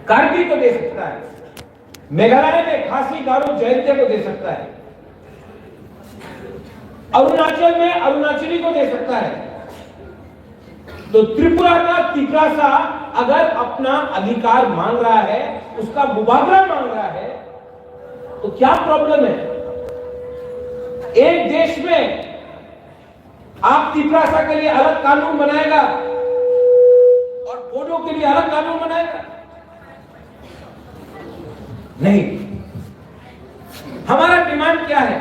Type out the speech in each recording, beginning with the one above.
कार्बी को दे सकता है, मेघालय में खासी गारो जयंती को दे सकता है, अरुणाचल में अरुणाचली को दे सकता है। तो त्रिपुरा का तिपरासा अगर अपना अधिकार मांग रहा है, उसका मुबादला मांग रहा है, तो क्या प्रॉब्लम है? एक देश में आप तिपरासा के लिए अलग कानून बनाएगा और बोडो के लिए अलग कानून बनाएगा? नहीं। हमारा डिमांड क्या है?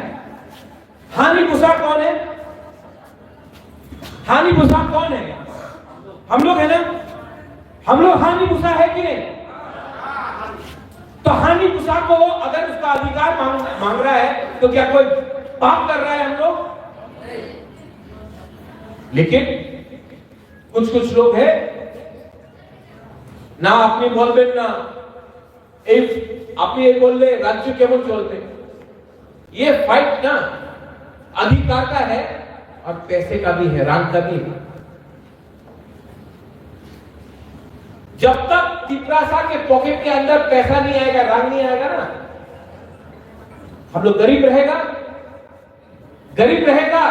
हानि भूसा कौन है? हानि भूसा कौन है? हम लोग है ना? हम लोग हानि भूसा है कि नहीं? तो हानि भूसा को अगर उसका अधिकार मांग रहा है तो क्या कोई पाप कर रहा है हम लोग? लेकिन कुछ लोग हैं ना, अपनी बोलबेन ना আপনি बोल रहे राज्य केमन चलते। ये फाइट ना अधिकार का है और पैसे का भी है, रंग का भी है। जब तक तिपरासा के पॉकेट के अंदर पैसा नहीं आएगा, रंग नहीं आएगा ना, हम लोग गरीब रहेगा। गरीब रहेगा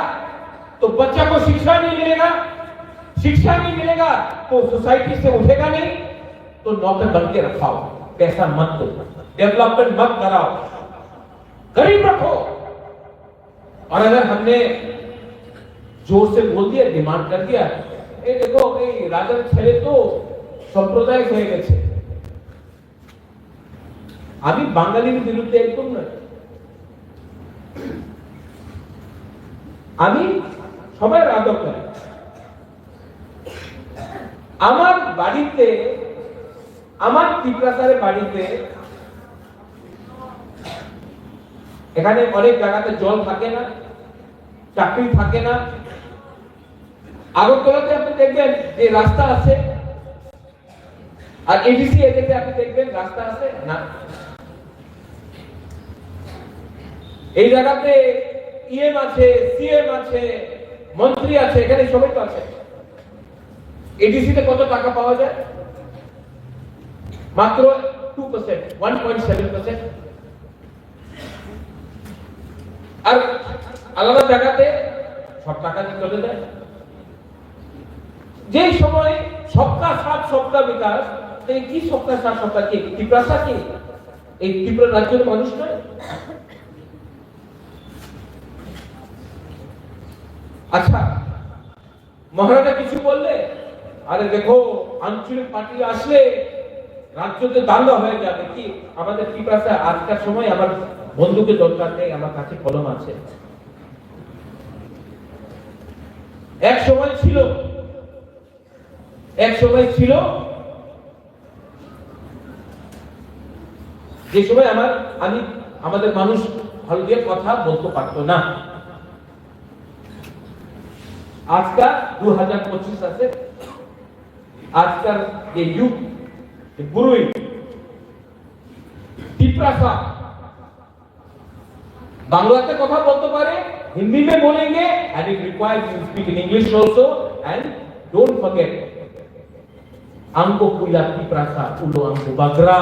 तो बच्चा को शिक्षा नहीं मिलेगा, शिक्षा नहीं मिलेगा तो सोसाइटी से उठेगा नहीं। तो नौकर बन के रखाओ, पैसा मत दो, डेवलपमेंट मत कराओ, गरीब रखो। और अगर हमने जोर से बोल दिया, डिमांड कर दिया, ये देखो राजन छेले तो संप्रदाय হয়ে গেছে, আমি বাঙালির বিরুদ্ধে একদম না, আমি সবাই আদর করি। আমার বাড়িতে, আমার তিপরাসারের বাড়িতে এখানে অনেক জায়গাতে জল থাকে না, চাকরি থাকে না। আগরতলাতে আপনি দেখবেন যে রাস্তা আছে, আর এডিসি এরিয়াতে আপনি দেখবেন রাস্তা আছে না। এই জায়গাতে ইএম আছে, সিএম আছে, মন্ত্রী আছে, এখানে সবাই তো আছে। এডিসি তে কত টাকা পাওয়া যায়? মাত্র 2%, 1.7%। আর আলাদা জায়গাতে সব টাকা দিয়ে চলে যায়। যে সময় সবকা সাথ সবকা বিকাশ, কি সবকা সাথ সবকা কি ত্রিপুরা কি এই ত্রিপুরা রাজ্যের মানুষ নয়? আচ্ছা, মহারাজা কিছু বললে, আরে দেখো আঞ্চলিক পার্টি আসলে রাজ্যতে দাঙ্গা হয়ে যাবে। কি আমাদের ত্রিপুরা আজকের সময় আমার বন্ধুকে দরকার নেই, আমার কাছে কলম আছে। এক সময় ছিল যে সময় আমাদের মানুষ ভালো দিয়ে কথা বলতে পারতো না। আজকাল 2025 আছে, আজকাল যে যুগ গুরুই তিপরাসা বাংলাতে কথা বলতে পারে, हिंदी में बोलेंगे and it requires you speak in English also, and don't forget हमको पुला तिपरासा उलो हमको बगरा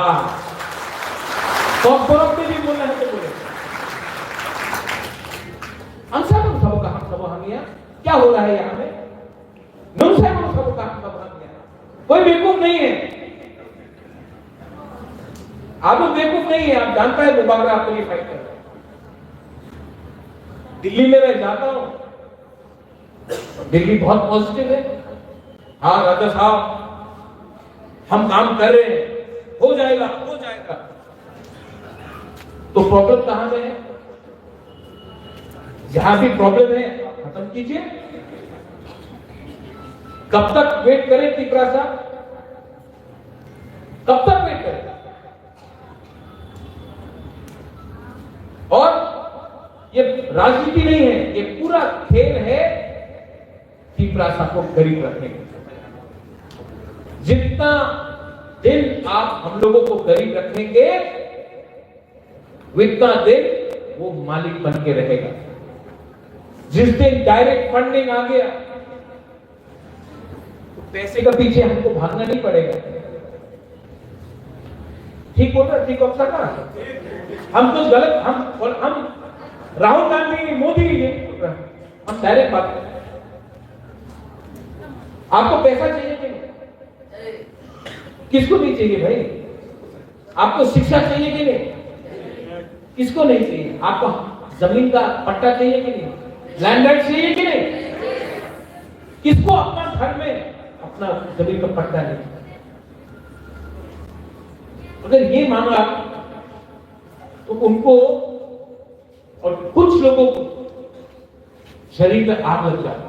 तो बरफ में भी बोलना है तो बोले। हम सब हम यहाँ क्या हो रहा है? यहाँ में नम साहब हम सब कोई बेवकूफ नहीं है, आप लोग बेवकूफ नहीं है। आप जानता है मुबागरा आपके लिए फाइट कर। दिल्ली में मैं जाता हूं, दिल्ली बहुत पॉजिटिव है। हाँ राजा साहब हम काम कर रहे हैं, हो जाएगा। तो प्रॉब्लम कहां में है? जहां भी प्रॉब्लम है खत्म कीजिए। कब तक वेट करें तिपरासा? कब तक वेट करें? और ये राजनीति नहीं है, ये पूरा खेल है तिपरासा को गरीब रखने का। जितना दिन आप हम लोगों को गरीब रखेंगे, उतना दिन वो मालिक बन के रहेगा। जिस दिन डायरेक्ट फंडिंग आ गया तो पैसे के पीछे हमको भागना नहीं पड़ेगा। ठीक बोल रहे, ठीक अफसर ना, हम कुछ गलत, हम राहुल गांधी, मोदी, हम डायरेक्ट बात करें। आपको पैसा चाहिए कि नहीं? किसको नहीं चाहिए भाई? आपको शिक्षा चाहिए कि नहीं? किसको नहीं चाहिए? आपको जमीन का पट्टा चाहिए कि नहीं? लैंड राइट चाहिए कि नहीं? किसको अपना घर में अपना जमीन का पट्टा नहीं? अगर ये मानो आप, तो उनको और कुछ लोगों को शरीर में आग लग जाता।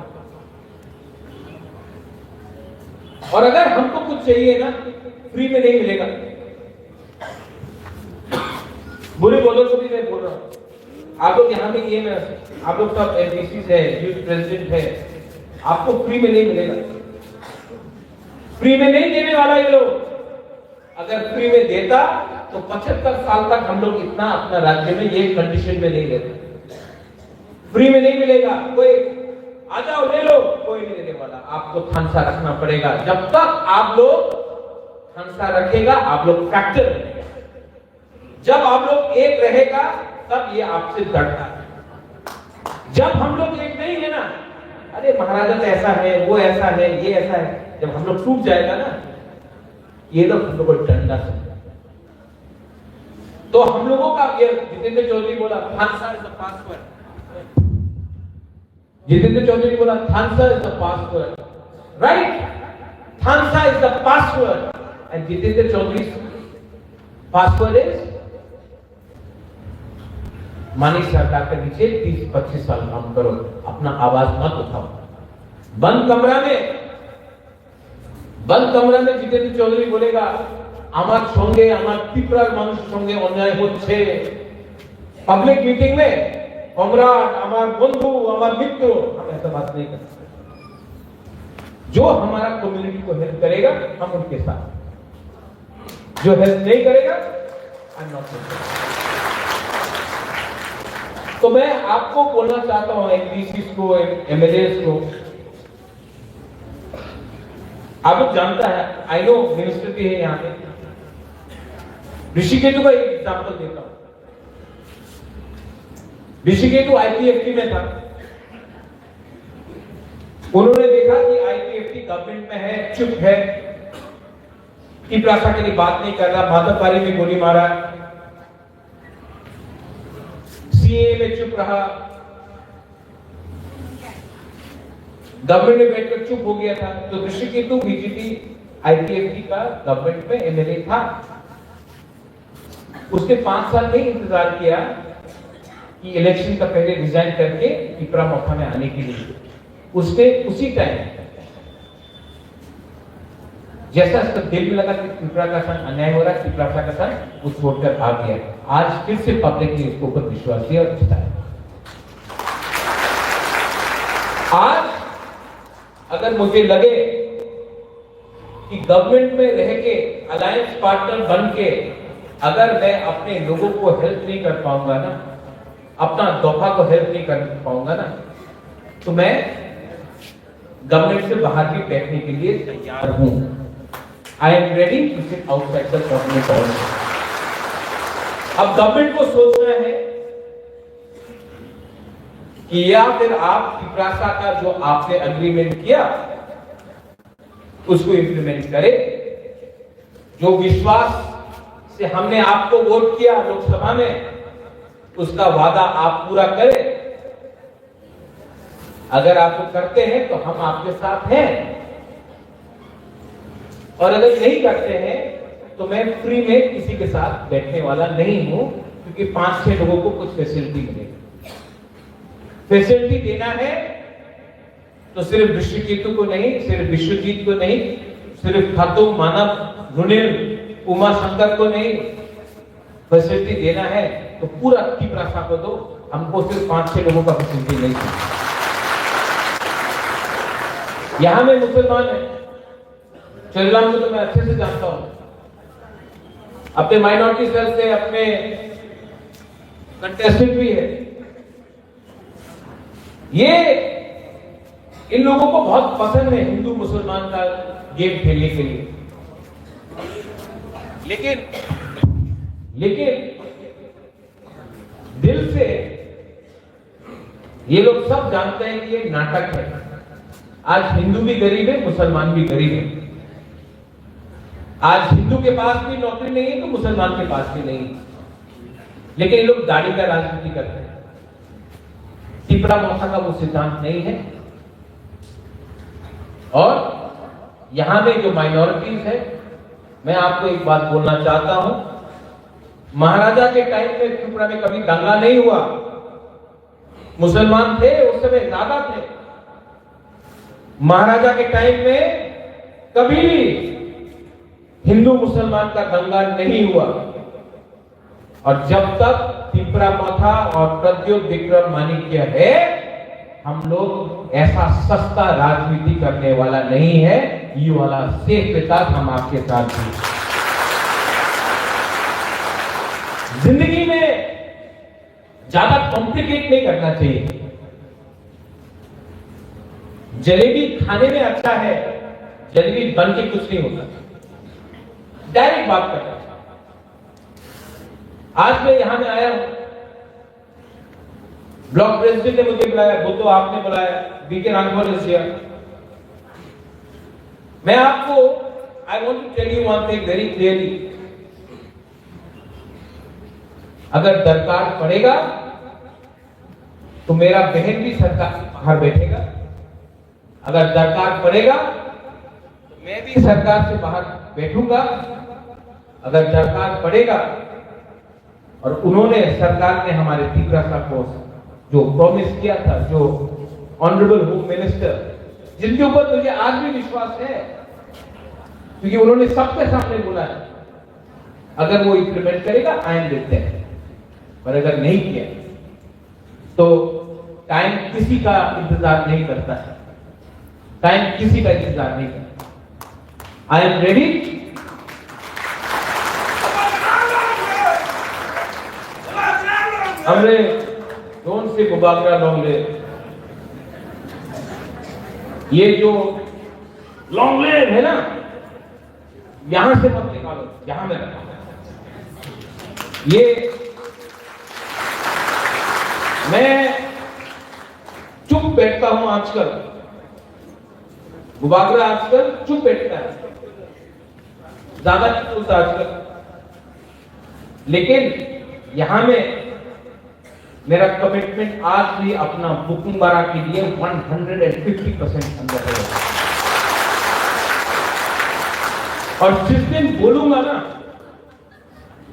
और अगर हमको कुछ चाहिए ना, फ्री में नहीं मिलेगा। बुरे बोलो तो भी मैं बोल रहा हूं, आप लोग यहाँ पे ये ना, आप लोग सब एमपीसी है, यूथ प्रेसिडेंट है, आपको फ्री में नहीं मिलेगा। फ्री में नहीं देने वाला ये लोग। अगर फ्री में देता तो 75 साल तक हम लोग इतना अपना राज्य में ये कंडीशन में नहीं लेते। फ्री में नहीं मिलेगा, कोई आ जाओ ले लो, कोई नहीं देने वाला। आपको थानसा रखना पड़ेगा। जब तक आप लोग थानसा रखेगा, आप लोग फ्रैक्चर बनेगा। जब आप लोग एक रहेगा, तब ये आपसे डरता है। जब हम लोग एक नहीं है ना, अरे महाराजा तो ऐसा है, वो ऐसा है, ये ऐसा है, जब हम लोग टूट जाएगा ना, ये लोग हम लोग को डंडा से। तो हम लोगों का ये जितेंद्र चौधरी बोला, Thansa is the password. Jitendra Chaudhary बोला, Thansa is the password, right? Thansa is the password and Jitendra Chaudhary password is Manik Sarkar के नीचे 30-25 साल काम करो, अपना आवाज मत उठाओ। बंद कमरा में जितेंद्र चौधरी बोलेगा, আমার সঙ্গে আমার ত্রিপুরার মানুষের সঙ্গে অন্যায় হচ্ছে। पब्लिक मीटिंग में कमराट, हमारे बंधु, हमारे मित्र, हम ऐसा बात नहीं कर सकते। जो हमारा कम्युनिटी को हेल्प करेगा, हम उनके साथ। जो हेल्प नहीं करेगा, आई एम नॉट। तो मैं आपको बोलना चाहता हूं, एमपीसी को, एमएलए को, आप लोग जानता है, आई नो मिनिस्टर भी है यहाँ पे। ऋषिकेतु का एक एग्जाम्पल देता हूं। ऋषिकेतु आईपीएफटी में था। उन्होंने देखा कि आईपीएफटी गवर्नमेंट में है, चुप है, की प्रासा के लिए बात नहीं कर रहा, माधवपारी में गोली मारा, सीए में चुप रहा, गवर्नमेंट में बैठकर चुप हो गया था। तो ऋषिकेतु बीजेपी आईपीएफटी का गवर्नमेंट में एमएलए था। उसने 5 साल नहीं इंतजार किया कि इलेक्शन का पहले रिजाइन करके पिपरा मौका में आने के लिए। उसने उसी टाइम जैसा उसका दिल में लगा कि पिपरा का संग अन्याय हो रहा है, पिपरा का संग, उस वोट कर आ गया। आज फिर से पब्लिक ने इसके ऊपर विश्वास दिया और जिताया। आज अगर मुझे लगे कि गवर्नमेंट में रह के, अलायंस पार्टनर बन के, अगर मैं अपने लोगों को हेल्प नहीं कर पाऊंगा ना, अपना दोफा को हेल्प नहीं कर पाऊंगा ना, तो मैं गवर्नमेंट से बाहर भी बैठने के लिए तैयार हूं। I am ready to sit outside the government also. अब गवर्नमेंट को सोचना है कि या फिर आप पिपरासा का जो आपने एग्रीमेंट किया उसको इंप्लीमेंट करें। जो विश्वास से हमने आपको वोट किया लोकसभा में, उसका वादा आप पूरा करें। अगर आप वो करते हैं तो हम आपके साथ हैं, और अगर नहीं करते हैं तो मैं फ्री में किसी के साथ बैठने वाला नहीं हूं, क्योंकि 5-6 लोगों को कुछ फैसिलिटी मिलेगी। फैसिलिटी देना है तो सिर्फ ऋषिकेतु को नहीं, सिर्फ विश्वजीत को नहीं, सिर्फ खातूम मानव रुनिल उमा शंकर को नहीं, फैसिलिटी देना है तो पूरा पिपरासा को दो। हमको सिर्फ 5-6 लोगों का फैसिलिटी नहीं चाहिए। यहां में मुसलमान है, चंद्रलाल को तो मैं अच्छे से जानता हूं, अपने माइनॉरिटी सेल से अपने कंटेस्टेंट भी है। ये इन लोगों को बहुत पसंद है हिंदू मुसलमान का गेम खेलने के लिए, लेकिन लेकिन दिल से ये लोग सब जानते हैं कि ये नाटक है। आज हिंदू भी गरीब है, मुसलमान भी गरीब है। आज हिंदू के पास भी नौकरी नहीं है तो मुसलमान के पास भी नहीं है। लेकिन ये लोग दाढ़ी का राजनीति करते हैं। तिपरा मौसा का वो सिद्धांत नहीं है। और यहां में जो माइनॉरिटीज है, मैं आपको एक बात बोलना चाहता हूं, महाराजा के टाइम में त्रिपुरा में कभी दंगा नहीं हुआ। मुसलमान थे उस समय ज्यादा थे। महाराजा के टाइम में कभी हिंदू मुसलमान का दंगा नहीं हुआ। और जब तक तिपरा मौथा और प्रद्योत विक्रम माणिक्य है, हम लोग ऐसा सस्ता राजनीति करने वाला नहीं है। ये वाला सेफ के साथ हम आपके साथ हैं। जिंदगी में ज्यादा कॉम्प्लिकेट नहीं करना चाहिए। जलेबी खाने में अच्छा है, जलेबी बन के कुछ नहीं होता। डायरेक्ट बात करना। आज मैं यहां में आया हूं, ब्लॉक प्रेसिडेंट ने मुझे बुलाया, वो तो आपने बुलाया, बीके राघवन इज हियर। मैं आपको I want to tell you one thing very clearly. अगर दरकार पड़ेगा तो मेरा बहन भी सरकार बाहर बैठेगा। अगर दरकार पड़ेगा तो मैं भी सरकार से बाहर बैठूंगा। अगर दरकार पड़ेगा, और उन्होंने सरकार ने हमारे त्रिपुरा को जो प्रॉमिस किया था, जो ऑनरेबल होम मिनिस्टर, जिनके ऊपर मुझे आज भी विश्वास है, क्योंकि उन्होंने सबके सामने बोला है, अगर वो इंप्लीमेंट करेगा आयन देते हैं। पर अगर नहीं किया तो टाइम किसी का इंतजार नहीं करता है। टाइम किसी का इंतजार नहीं करता। आई एम रेडी। हमने डोंट से गुबागरा लॉन्ग ले, ये जो लॉन्ग ले है ना, यहां से मत निकालो, यहां में रखो। ये मैं चुप बैठता हूं आजकल, गुबागरा आजकल चुप बैठता है, ज्यादा नहीं बोलता आजकल। लेकिन यहां में मेरा कमिटमेंट आज भी अपना बुकुम्बारा के लिए 150% अंदर है। और जिस दिन बोलूंगा ना,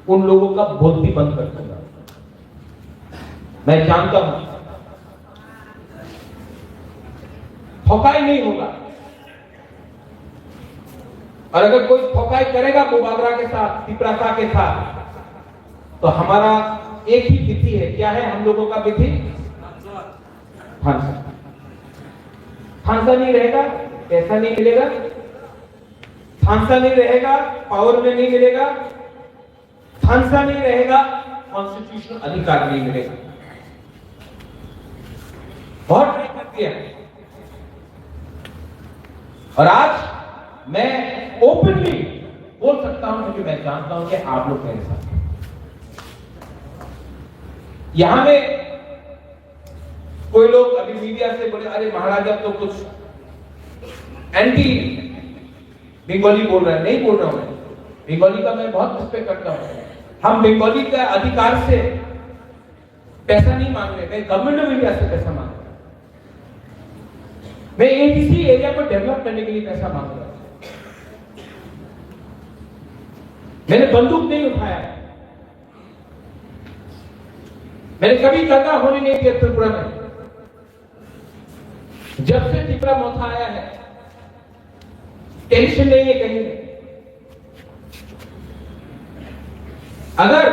उन लोगों का बोल भी बंद कर दूंगा। मैं जानता हूं ठोकाई नहीं होगा। और अगर कोई ठोकाई करेगा गुबागरा के साथ, तिपरासा के साथ, तो हमारा एक ही विधि है। क्या है हम लोगों का विधि? फांसा। फांसा नहीं रहेगा, पैसा नहीं मिलेगा। फांसा नहीं रहेगा, पावर में नहीं मिलेगा। फांसा नहीं रहेगा, कॉन्स्टिट्यूशनल अधिकार नहीं मिलेगा। बहुत ट्राई कर दिया। और आज मैं ओपनली बोल सकता हूं, क्योंकि मैं जानता हूं कि आप लोग मेरे साथ हैं। यहां में कोई लोग अभी मीडिया से बोले, अरे महाराजा तो कुछ एंटी बंगाली बोल रहे हैं। नहीं बोल रहा हूं मैं, बंगाली का मैं बहुत रिस्पेक्ट करता हूं। हम बंगाली का अधिकार से पैसा नहीं मांग रहे, मैं गवर्नमेंट ऑफ इंडिया से पैसा मांग रहा हूं। मैं एडीसी एरिया को डेवलप करने के लिए पैसा मांग रहा हूं। मैंने बंदूक नहीं उठाया, मैंने कभी दंगा होने नहीं दिया त्रिपुरा में। जब से त्रिपुरा मौथा आया है, टेंशन नहीं है कहीं में। अगर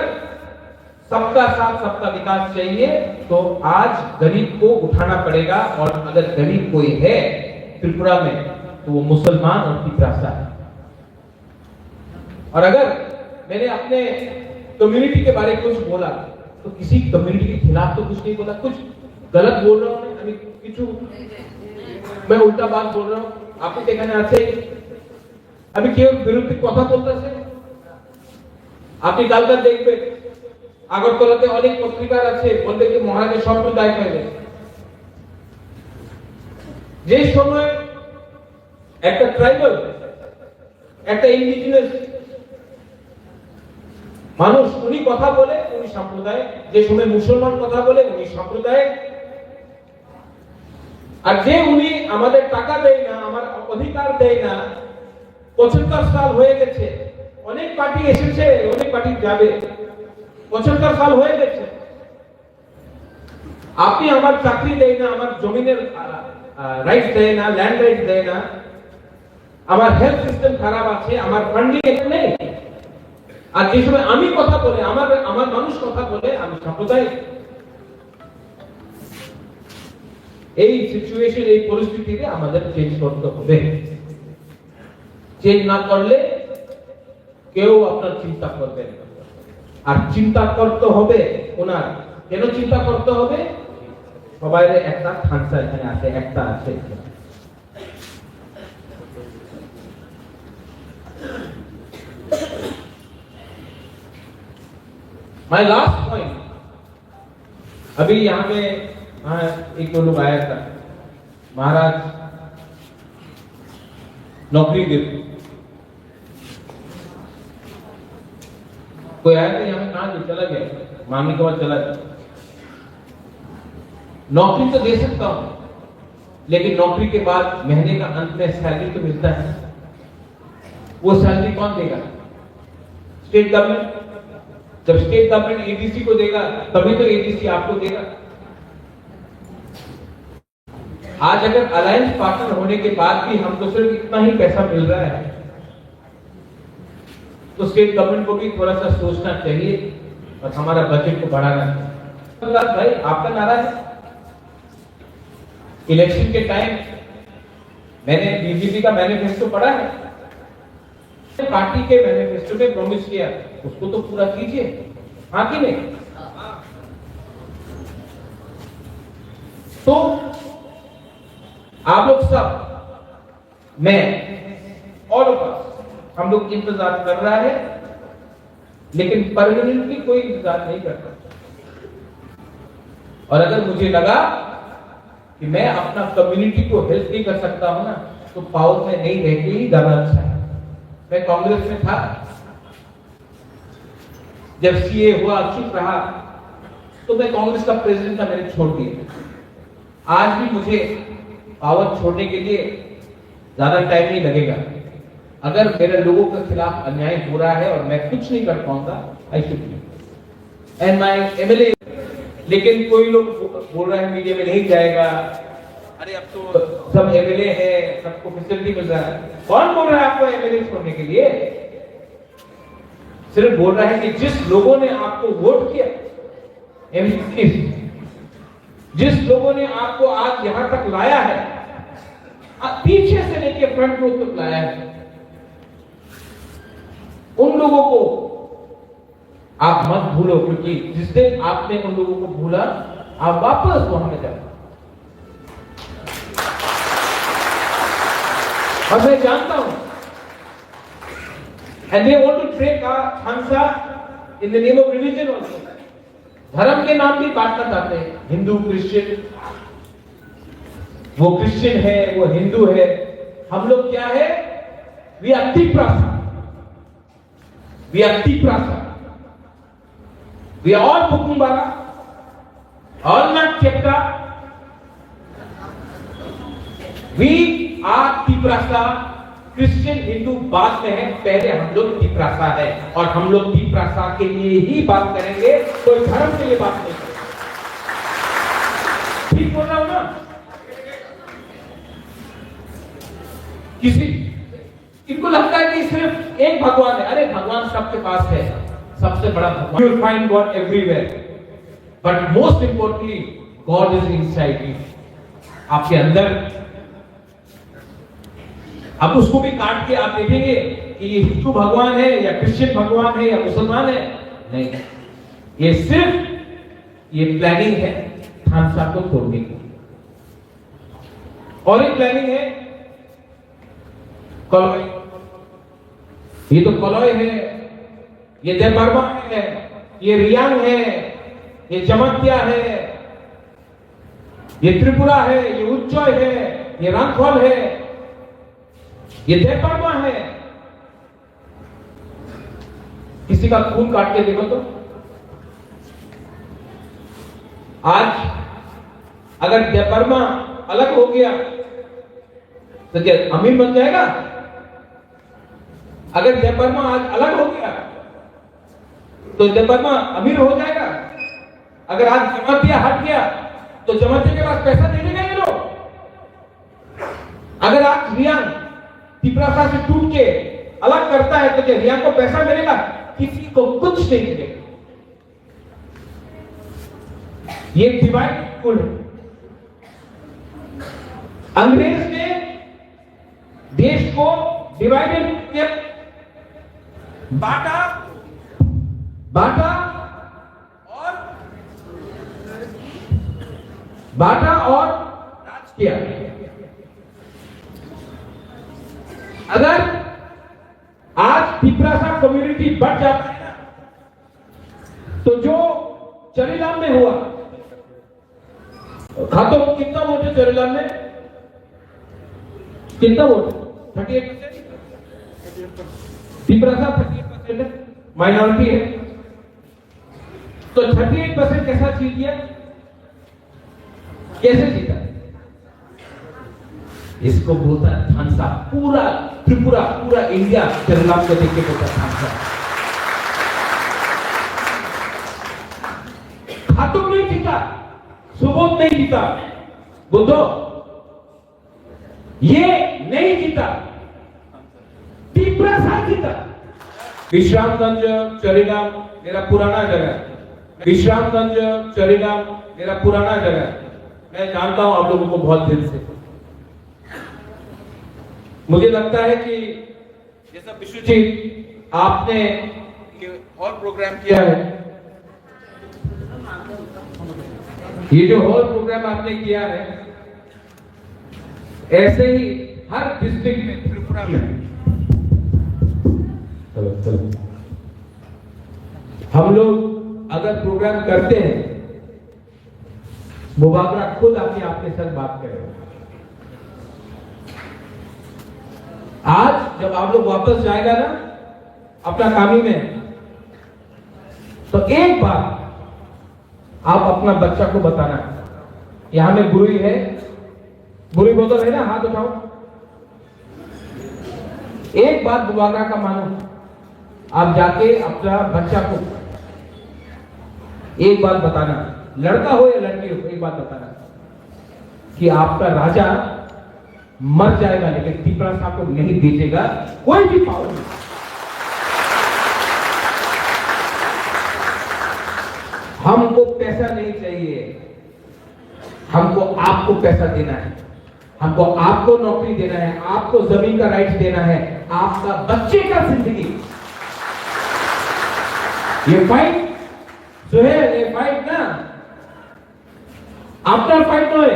सबका साथ सबका विकास चाहिए तो आज गरीब को उठाना पड़ेगा। और अगर गरीब कोई है त्रिपुरा में तो वो मुसलमान और तिपरासा है। और अगर मैंने अपने कम्युनिटी के बारे में कुछ बोला तो किसी कम्युनिटी के खिलाफ तो कुछ नहीं बोला। कुछ गलत बोल रहा हूं मैं, कुछ मैं उल्टा बात बोल रहा हूं, आपको देखा ना। अच्छे अभी केवल विरुद्ध कथा बोलता से আপনি কালকে দেখবেন আগরতলাতে অনেক পত্রিকার আছে বলবে যে মহারাজের সম্প্রদায় ফেলে। যে সময় একটা ট্রাইবাল, একটা ইন্ডিজিনাস মানুষ উনি কথা বলে উনি সম্প্রদায়, যে সময় মুসলমান কথা বলে উনি সম্প্রদায়, আর যে উনি আমাদের টাকা দেয় না, আমার অধিকার দেয় না, 75 সাল হয়ে গেছে, অনেক পার্টি এসেছে অনেক পার্টি যাবে, 75 সাল হয়ে গেছে, আপনি আমার চাকরি দেয় না, আমার জমিনের রাইট দেয় না, ল্যান্ড রাইট দেয় না, আমার হেলথ সিস্টেম খারাপ আছে, আমার ফান্ডিং নেই, আর যে সময় আমি কথা বলে আমার মানুষ কথা বলে আমি সম্প্রদায়। এই সিচুয়েশন, এই পরিস্থিতিতে আমাদের চেঞ্জ করতে হবে। চেঞ্জ না করলে কেউ আপনার চিন্তা করবে না। আর চিন্তা করতে হবে ওনার, কেন চিন্তা করতে হবে? সবাই একটা খানসা এখানে আছে, একটা আছে। My last point, अभी यहाँ पे एक दो लोग आया था, महाराज नौकरी दे, कोई आया था यहाँ पे, कहाँ चला गया, मांगने के बाद चला गया। नौकरी तो दे सकता हूं, लेकिन नौकरी के बाद महीने का अंत में सैलरी तो मिलता है, वो सैलरी कौन देगा? State government. जब स्टेट गवर्नमेंट एडीसी को देगा तभी तो एडीसी आपको देगा। आज अगर अलायंस पार्टनर होने के बाद भी हमको सिर्फ इतना ही पैसा मिल रहा है, तो स्टेट गवर्नमेंट को भी थोड़ा सा सोचना चाहिए और हमारा बजट को बढ़ाना चाहिए। भाई आपका नारा है, इलेक्शन के टाइम मैंने बीजेपी का मैनिफेस्टो पढ़ा है, पार्टी के मैनिफेस्टो में प्रॉमिस किया, उसको तो पूरा कीजिए, हाँ कि नहीं? तो आप लोग सब, मैं, ऑल ऑफ अस, हम लोग इंतजार कर रहा है, लेकिन परमानेंटली कोई इंतजार नहीं करता। और अगर मुझे लगा कि मैं अपना कम्युनिटी को हेल्प नहीं कर सकता हूं ना, तो पावर में नहीं रह के ही ज्यादा अच्छा है। मैं कांग्रेस में था, जब सीए हुआ चुप रहा, तो मैं कांग्रेस का प्रेसिडेंट था, मैंने छोड़ दिया। आज भी मुझे पावर छोड़ने के लिए ज्यादा टाइम नहीं लगेगा। अगर मेरे लोगों के खिलाफ अन्याय हो रहा है और मैं कुछ नहीं कर पाऊंगा, I should and my MLA. लेकिन कोई लोग बोल रहे हैं मीडिया में नहीं जाएगा, अरे अब तो सब एमएलए है, सबको फैसिलिटी मिल रहा है। कौन बोल रहा है आपको एमएलए छोड़ने के लिए? सिर्फ बोल रहा है कि जिस लोगों ने आपको वोट किया, जिस लोगों ने आपको आज यहां तक लाया है, पीछे से लेके फ्रंट रोड तक लाया है, उन लोगों को आप मत भूलो, क्योंकि जिस दिन आपने उन लोगों को भूला, आप वापस वहां में जाओ। और मैं जानता हूं, and they want to take our Khansa in the name of religion also. धर्म के नाम भी बांटना चाहते हैं, हिंदू क्रिश्चियन, वो क्रिश्चियन है वो हिंदू है, हम लोग क्या है? We are Tiprasa, we are Tiprasa, we are all कुकुम्बारा, ऑल नॉट चेप्टा, we are Tiprasa. Christian Hindu बात में है, पहले हम लोग तिप्रासा है, और हम लोग तिप्रासा के लिए ही बात करेंगे, कोई धर्म के लिए बात नहीं करेंगे। ठीक बोल रहा हूं ना? किसी इनको लगता है कि सिर्फ एक भगवान है, अरे भगवान सबके पास है, सबसे बड़ा भगवान। You will find God everywhere, but most importantly, God is inside you, आपके अंदर। अब उसको भी काट के आप देखेंगे कि ये हिंदू भगवान है या क्रिश्चियन भगवान है या मुसलमान है, नहीं, ये सिर्फ ये प्लानिंग है खानसा को तोड़ने की। और एक प्लानिंग है कॉलोनी, ये तो कॉलोनी है, ये देबर्मा है, ये रियांग है, ये जमत्या है, ये त्रिपुरा है, ये उच्चय है, ये रांखोल है, ये देबर्मा है। किसी का खून काट के देखो तो आज अगर देबर्मा अलग हो गया तो क्या अमीर बन जाएगा? अगर देबर्मा आज अलग हो गया तो देबर्मा अमीर हो जाएगा? अगर आज जमातिया हट गया तो जमातिया के पास पैसा दे देंगे ये लोग? अगर आज रियांग तिपरासा से टूट के अलग करता है तो क्या रियांग को पैसा मिलेगा? किसी को कुछ नहीं मिलेगा। ये डिवाइड कुल है। अंग्रेज ने देश को डिवाइडेड किया, बांटा और राज किया। अगर आज तिपरासा कम्युनिटी बढ़ जाता है तो जो चरीलाम में हुआ, खातो कितना वोट है चरीलाम में? कितना वोट? 38%। तिपरासा 38% है, माइनॉरिटी है। तो 38% कैसा जीत गया? कैसे जीता? इसको बोलता है थानसा। पूरा त्रिपुरा, पूरा इंडिया चरीलाम को देख के बोलता है थानसा। खातुम नहीं जीता, सुबोध नहीं जीता, बुद्धो ये नहीं जीता, तिपरासा जीता। विश्रामगंज चरीलाम मेरा पुराना जगह है। विश्रामगंज चरीलाम मेरा पुराना जगह है। मैं जानता हूं आप लोगों को बहुत दिन से। मुझे लगता है कि जैसा विश्वजीत आपने और प्रोग्राम किया है, ये जो हॉल प्रोग्राम आपने किया है, ऐसे ही हर डिस्ट्रिक्ट में त्रिपुरा में चलो हम लोग अगर प्रोग्राम करते हैं, मुबाबरा खुद आके आपके साथ बात करेगा। आज जब आप लोग वापस जाएगा ना अपना कामी में, तो एक बार आप अपना बच्चा को बताना, यहां में बुरी है, बुरी बोतल है ना, हाथ उठाओ। एक बात मुबाबरा का मानो, आप जाके अपना बच्चा को एक बात बताना, लड़का हो या लड़की हो, एक बात बताना कि आपका राजा मर जाएगा लेकिन तिपरासा को नहीं बेचेगा कोई भी पावर नहीं। हमको पैसा नहीं चाहिए, हमको आपको पैसा देना है, हमको आपको नौकरी देना है, आपको जमीन का राइट देना है, आपका बच्चे का जिंदगी। ये फाइट जो है, ये फाइट ना আপনার ফাইট নয়,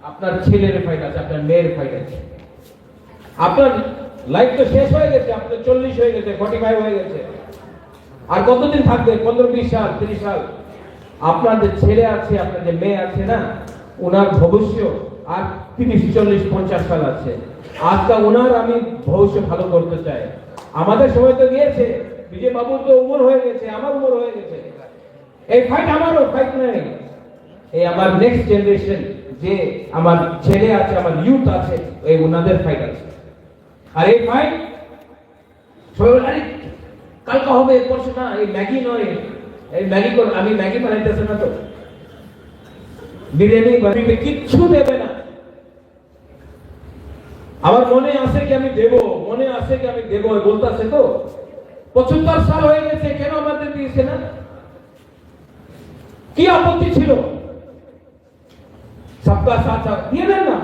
আপনার ছেলের ফাইট আছে, আপনার মেয়ের ফাইট আছে। আপনার লাইফ তো শেষ হয়ে গেছে, আপনার 40 হয়ে গেছে, 45 হয়ে গেছে, আর কতদিন থাকবে? 15-20 সাল, 30 সাল। আপনার যে ছেলে আছে, আপনার যে মেয়ে আছে না, ওনার ভবিষ্যৎ আর 30-40-50 সাল আছে। আজকে ওনার আমি ভবিষ্যৎ ভালো করতে চাই। আমাদের সময় তো গিয়েছে, বিজয় বাবুর তো উমর হয়ে গেছে, আমার উমর হয়ে গেছে। এই ফাইট আমারও ফাইট নাই, এই আমার নেক্সট জেনারেশন যে আমার ছেলে আছে, আমার ইউথ আছে, এই ওনাদের ফাইট আছে। আর এই ফাইট সবাই কালকে হবে, পরশু না, এই ম্যাগি নয়, এই ম্যাগি করে আমি ম্যাগি বানাইতেছে না তো, বিরিয়ানি বানাইতে কিচ্ছু দেবে না। আমার মনে আছে কি আমি দেব, মনে আছে কি আমি দেব, বলতাছে তো 75 সাল হয়ে গেছে, কেন আমাদের দিয়েছে না? কি আপত্তি ছিল? सबका साथ দিয়ে দেন না।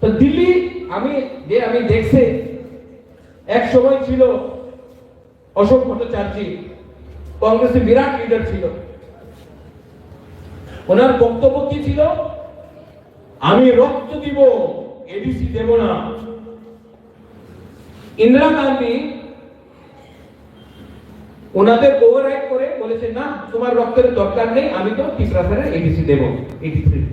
তো দিল্লি আমি দেখছি এক সময় ছিল অশোক ভট্টাচার্য, কংগ্রেসের বিরাট লিডার ছিল। ওনার বক্তব্য কি ছিল? আমি রক্ত দিব, এডিসি দেব না। ইন্দিরা গান্ধী ওনাদের ওভাররাইড করে বলেছে না তোমার রক্তের দরকার নেই, আমি তো টিপ্রাসারের এডিসি দেব 83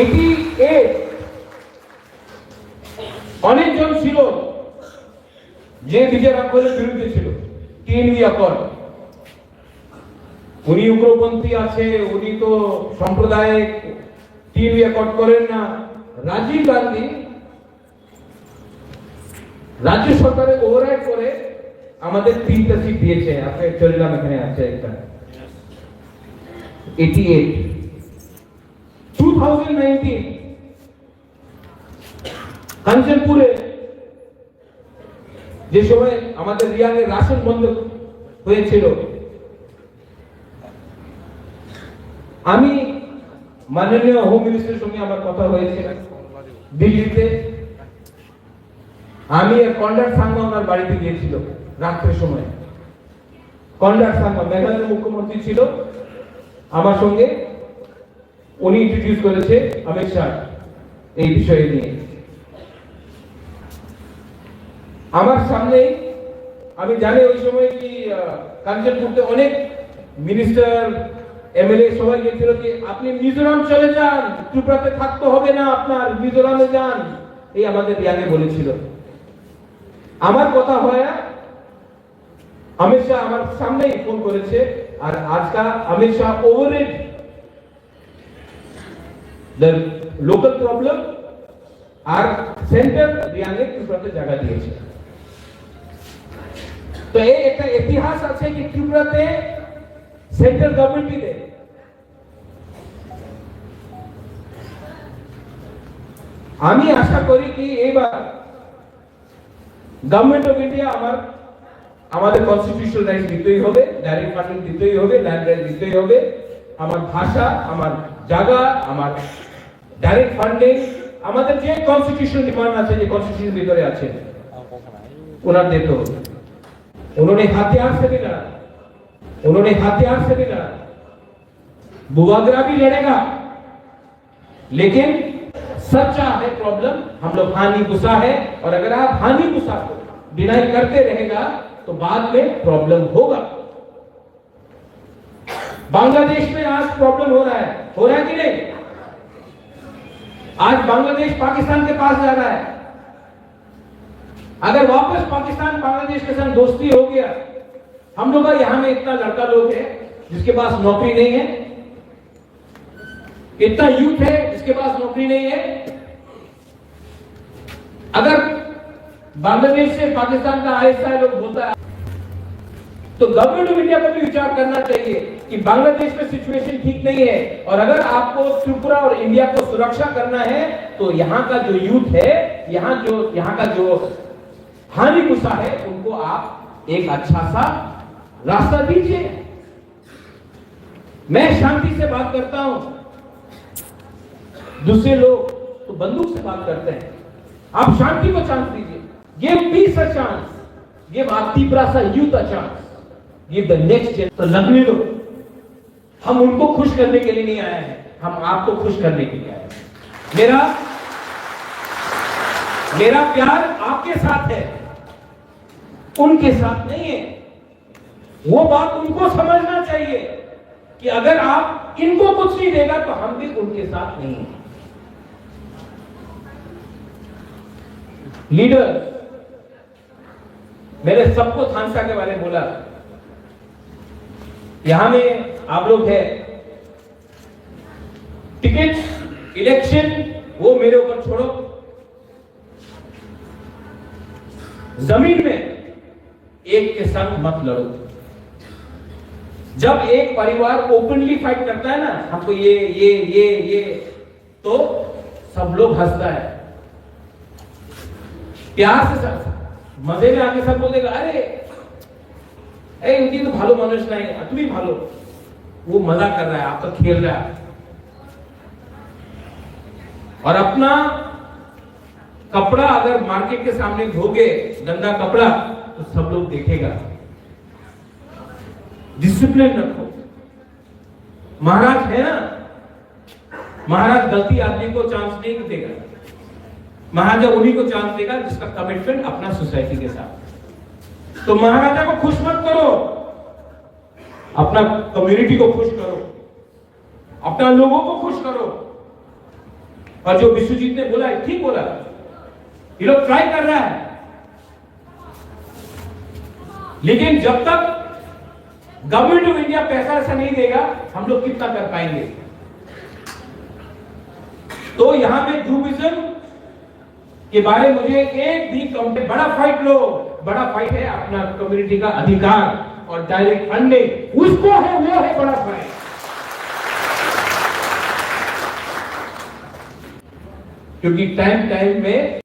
88 অনেকজন ছিল যে বিজয় রাঘবের বিরুদ্ধে ছিল, টিএনভি অ্যাকর্ড। উনি উগ্রপন্থী আছে, উনি তো সাম্প্রদায়িক, টিএনভি অ্যাকর্ড করেন না। রাজীব গান্ধী রাজ্য সরকারের ওভাররাইড করে আমাদের 3টা সিট দিয়েছে। আপনি চললাম এখানে আছে একটা 88 2019 কাঞ্চনপুরে যে সময় আমাদের রিয়াংয়ের রাশন বন্ধ হয়েছিল, আমি মাননীয় হোম মিনিস্টারের সঙ্গে আমার কথা হয়েছে দিল্লিতে। আমি কন্ডার সাংমা ওনার বাড়িতে গিয়েছিল রাত্রের সময়। কন্ডার সাংমা মেঘালয়ের মুখ্যমন্ত্রী ছিল আমার সঙ্গে, উনি ইন্ট্রোডিউস করেছে অমিত শাহ এই বিষয়ে নিয়ে। আমার সামনে আমি জানি ওই সময় কি কাঞ্চনপুরতে অনেক মিনিস্টার এমএলএ সবাই গিয়েছিল যে আপনি মিজোরাম চলে যান, ত্রিপুরাতে থাকতে হবে না আপনার, মিজোরামে যান, এই আমাদের রিয়াংয়ে বলেছিল। আমার কথা হয় অমিত শাহ আমার সামনেই ফোন করেছে, আর আজকাল Amit Shah overrode the local problem আর সেন্ট্রাল রিয়াংয়ে ত্রিপুরাতে জায়গা দিয়েছে। তো এই একটা ইতিহাস আছে কি ত্রিপুরাতে সেন্ট্রাল গভর্নমেন্টই দেয়। আমি আশা করি কি এইবার গভর্নমেন্ট অফ ইন্ডিয়া আমাদের কনস্টিটিউশনাল রাইটস দিতেই হবে, ডাইরেক্ট ফান্ডিং দিতেই হবে, ল্যান্ড রাইটস দিতেই হবে, আমার ভাষা, আমার জায়গা, আমার ডাইরেক্ট ফান্ডিং, আমাদের যে কনস্টিটিউশনাল ডিমান্ড আছে, যে কনস্টিটিউশন ভিতরে আছে, ওনার দিতে হবে। उन्होंने हथियार से भी लड़ा, उन्होंने हथियार से भी लड़ा, बुवागरा भी लड़ेगा, लेकिन सच्चा है प्रॉब्लम, हम लोग हानि गुस्सा है, और अगर आप हानि गुस्सा को डिनाई करते रहेगा तो बाद में प्रॉब्लम होगा। बांग्लादेश में आज प्रॉब्लम हो रहा है कि नहीं? आज बांग्लादेश पाकिस्तान के पास जा रहा है। अगर वापस पाकिस्तान बांग्लादेश के साथ दोस्ती हो गया, हम लोग का यहां में इतना लड़का लोग है जिसके पास नौकरी नहीं है, इतना यूथ है जिसके पास नौकरी नहीं है। अगर बांग्लादेश से पाकिस्तान का आहिस्ता लोग होता है तो गवर्नमेंट ऑफ इंडिया को भी विचार करना चाहिए कि बांग्लादेश में सिचुएशन ठीक नहीं है, और अगर आपको त्रिपुरा और इंडिया को सुरक्षा करना है तो यहां का जो यूथ है, यहां का जो हानि गुस्सा है, उनको आप एक अच्छा सा रास्ता दीजिए। मैं शांति से बात करता हूं, दूसरे लोग तो बंदूक से बात करते हैं। आप शांति को चांस दीजिए, give piece a chance, give Tripura youth a chance, give the next generation. तो लगने दो, हम उनको खुश करने के लिए नहीं आए हैं, हम आपको खुश करने के लिए आए हैं। मेरा प्यार आपके साथ है, उनके साथ नहीं है। वो बात उनको समझना चाहिए कि अगर आप इनको कुछ नहीं देगा तो हम भी उनके साथ नहीं हैं। लीडर, मैंने सबको थानसा के बारे में बोला, यहां में आप लोग हैं, टिकट इलेक्शन वो मेरे ऊपर छोड़ो, जमीन में एक के संग मत लड़ो। जब एक परिवार ओपनली फाइट करता है ना, हमको ये तो सब लोग हंसता है, प्यार से मजे में आके सब बोलेगा अरे उनकी तो भालो मनुष्य नहीं, तुम ही भालो, वो मजा कर रहा है, आपका खेल रहा है। और अपना कपड़ा अगर मार्केट के सामने धोगे गंदा कपड़ा तो सब लोग देखेगा। डिसिप्लिन रखो। महाराज है ना, महाराज गलती आदमी को चांस नहीं देगा, महाराजा उन्हीं को चांस देगा जिसका कमिटमेंट अपना सोसाइटी के साथ। तो महाराजा को खुश मत करो, अपना कम्युनिटी को खुश करो, अपना लोगों को खुश करो। और जो विश्वजीत ने बोला है ठीक बोला, ये लोग ट्राई कर रहा है, लेकिन जब तक गवर्नमेंट ऑफ इंडिया पैसा ऐसा नहीं देगा हम लोग कितना कर पाएंगे। तो यहां पे ध्रुविज्म के बारे में मुझे एक भी कंप्लेंट, बड़ा फाइट लो, बड़ा फाइट है अपना कम्युनिटी का अधिकार और डायरेक्ट फंडिंग, उसको है, वो है बड़ा फाइट। क्योंकि टाइम टाइम में